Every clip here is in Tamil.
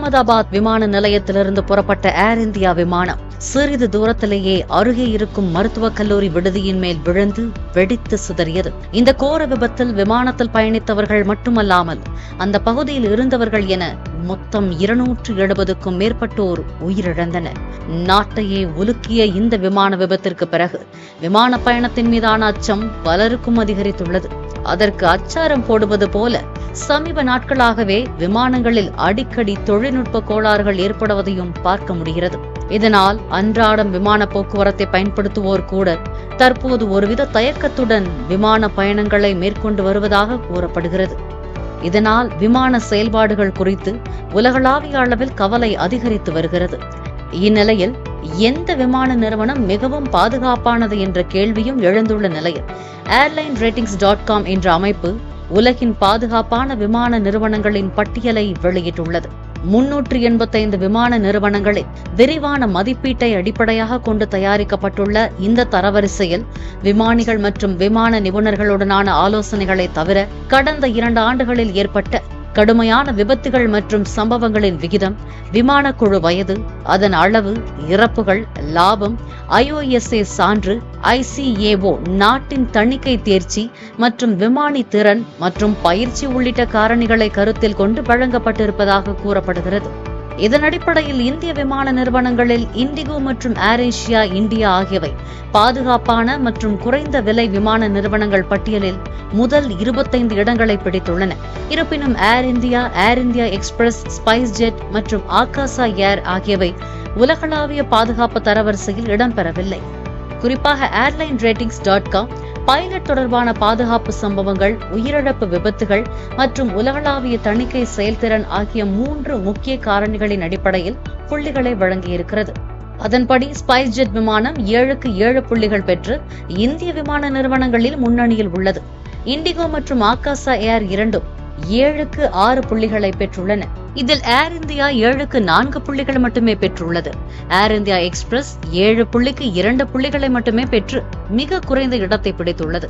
அகமதாபாத் விமான நிலையத்திலிருந்து புறப்பட்ட ஏர் இந்தியா விமானம் சிறிது தூரத்திலேயே அருகே இருக்கும் மருத்துவக் கல்லூரி விடுதியின் மேல் விழுந்து வெடித்து சிதறியது. இந்த கோர விபத்தில் விமானத்தில் பயணித்தவர்கள் மட்டுமல்லாமல் அந்த பகுதியில் இருந்தவர்கள் என மொத்தம் 270க்கும் மேற்பட்டோர் உயிரிழந்தனர். நாட்டையே உலுக்கிய இந்த விமான விபத்திற்கு பிறகு விமான பயணத்தின் மீதான அச்சம் பலருக்கும் அதிகரித்துள்ளது. அதற்கு அச்சாரம் போடுவது போல சமீப நாட்களாகவே விமானங்களில் அடிக்கடி தொழில்நுட்ப கோளாறுகள் ஏற்படுவதையும் பார்க்க முடிகிறது. இதனால் அன்றாடம் விமான போக்குவரத்தை பயன்படுத்துவோர் கூட தற்போது ஒருவித தயக்கத்துடன் விமான பயணங்களை மேற்கொண்டு வருவதாக கூறப்படுகிறது. இதனால் விமான செயல்பாடுகள் குறித்து உலகளாவிய அளவில் கவலை அதிகரித்து வருகிறது. இந்நிலையில் எந்த விமான நிறுவனம் மிகவும் பாதுகாப்பானது என்ற கேள்வியும் எழுந்துள்ள நிலையில் airlineratingscom என்ற அமைப்பு உலகின் பாதுகாப்பான விமான நிறுவனங்களின் பட்டியலை வெளியிட்டுள்ளது. 385 விமான நிறுவனங்களில் விரிவான மதிப்பீட்டை அடிப்படையாக கொண்டு தயாரிக்கப்பட்டுள்ள இந்த தரவரிசையில் விமானிகள் மற்றும் விமான நிபுணர்களுடனான ஆலோசனைகளை தவிர கடந்த 2 ஆண்டுகளில் ஏற்பட்ட கடுமையான விபத்துகள் மற்றும் சம்பவங்களின் விகிதம், விமானக்குழு வயது, அதன் அளவு, இறப்புகள், லாபம், IOSA சான்று, ICAO நாட்டின் தணிக்கை தேர்ச்சி மற்றும் விமானி திறன் மற்றும் பயிற்சி உள்ளிட்ட காரணிகளை கருத்தில் கொண்டு வழங்கப்பட்டிருப்பதாக கூறப்படுகிறது. இதன் அடிப்படையில் இந்திய விமான நிறுவனங்களில் இண்டிகோ மற்றும் ஏர் ஏசியா இந்தியா ஆகியவை பாதுகாப்பான மற்றும் குறைந்த விலை விமான நிறுவனங்கள் பட்டியலில் முதல் 25 இடங்களை பிடித்துள்ளன. இருப்பினும் ஏர் இந்தியா எக்ஸ்பிரஸ், ஸ்பைஸ் ஜெட் மற்றும் ஆகாசா ஏர் ஆகியவை உலகளாவிய பாதுகாப்பு தரவரிசையில் இடம்பெறவில்லை. குறிப்பாக airlineratingscom பைலட் தொடர்பான பாதுகாப்பு சம்பவங்கள், உயிரிழப்பு விபத்துகள் மற்றும் உலகளாவிய தணிக்கை செயல்திறன் ஆகிய 3 முக்கிய காரணிகளின் அடிப்படையில் புள்ளிகளை வழங்கியிருக்கிறது. அதன்படி ஸ்பைஸ் ஜெட் விமானம் 7க்கு 7 புள்ளிகள் பெற்று இந்திய விமான நிறுவனங்களில் முன்னணியில் உள்ளது. இண்டிகோ மற்றும் ஆகாசா ஏர் இரண்டும் 7க்கு 6 புள்ளிகளை பெற்றுள்ளன. இதில் ஏர் இந்தியா 7க்கு 4 புள்ளிகள் மட்டுமே பெற்றுள்ளது. ஏர் இந்தியா எக்ஸ்பிரஸ் 7 புள்ளிக்கு 2 புள்ளிகளை மட்டுமே பெற்று மிக குறைந்த இடத்தை பிடித்துள்ளது.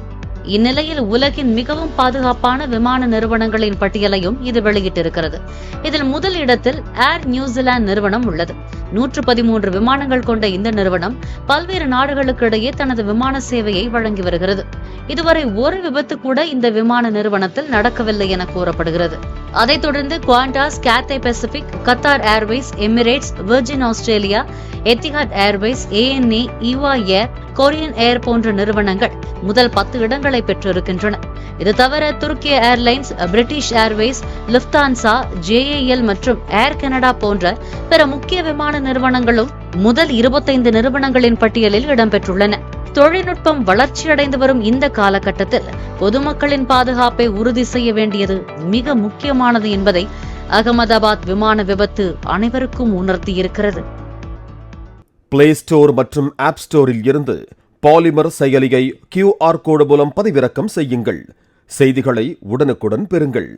இந்நிலையில் உலகின் மிகவும் பாதுகாப்பான விமான நிறுவனங்களின் பட்டியலையும் இது வெளியிட்டிருக்கிறது. இதில் முதல் இடத்தில் ஏர் நியூசிலாந்து நிறுவனம் உள்ளது. 113 விமானங்கள் கொண்ட இந்த நிறுவனம் பல்வேறு நாடுகளுக்கு இடையே தனது விமான சேவையை வழங்கி வருகிறது. இதுவரை ஒரு விபத்து கூட இந்த விமான நிறுவனத்தில் நடக்கவில்லை என கூறப்படுகிறது. அதைத் தொடர்ந்து Qantas, Cathay Pacific, Qatar Airways, Emirates, Virgin Australia, Etihad Airways, ANA, EVA Air, Korean Air போன்ற நிறுவனங்கள் முதல் 10 இடங்களை பெற்றிருக்கின்றன. இது தவிர துருக்கிய airlines, British Airways, Lufthansa, JAL மற்றும் ஏர் கனடா போன்ற பிற முக்கிய விமான நிறுவனங்களும் முதல் 25 நிறுவனங்களின் பட்டியலில் இடம்பெற்றுள்ளன. தொழில்நுட்பம் வளர்ச்சியடைந்து வரும் இந்த காலகட்டத்தில் பொதுமக்களின் பாதுகாப்பை உறுதி செய்ய வேண்டியது மிக முக்கியமானது என்பதை அகமதாபாத் விமான விபத்து அனைவருக்கும் உணர்த்தியிருக்கிறது. பிளே ஸ்டோர் மற்றும் ஆப் ஸ்டோரில் இருந்து பாலிமர் செயலியை QR கோடு மூலம் பதிவிறக்கம் செய்யுங்கள். செய்திகளை உடனுக்குடன் பெறுங்கள்.